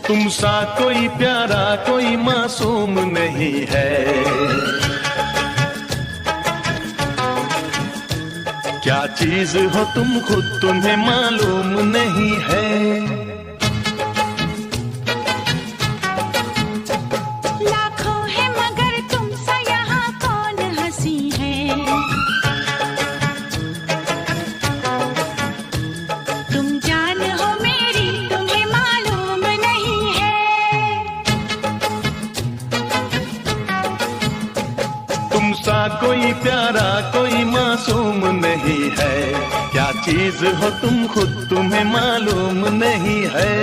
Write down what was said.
तुम सा कोई प्यारा कोई मासूम नहीं है। क्या चीज हो तुम खुद तुम्हें मालूम नहीं है। लाखों है मगर तुम सा यहाँ कौन हंसी है। तुम जान हो मेरी तुम्हें मालूम नहीं है। तुम सा कोई प्यारा कोई मासूम नहीं है। क्या चीज हो तुम खुद तुम्हें मालूम नहीं है।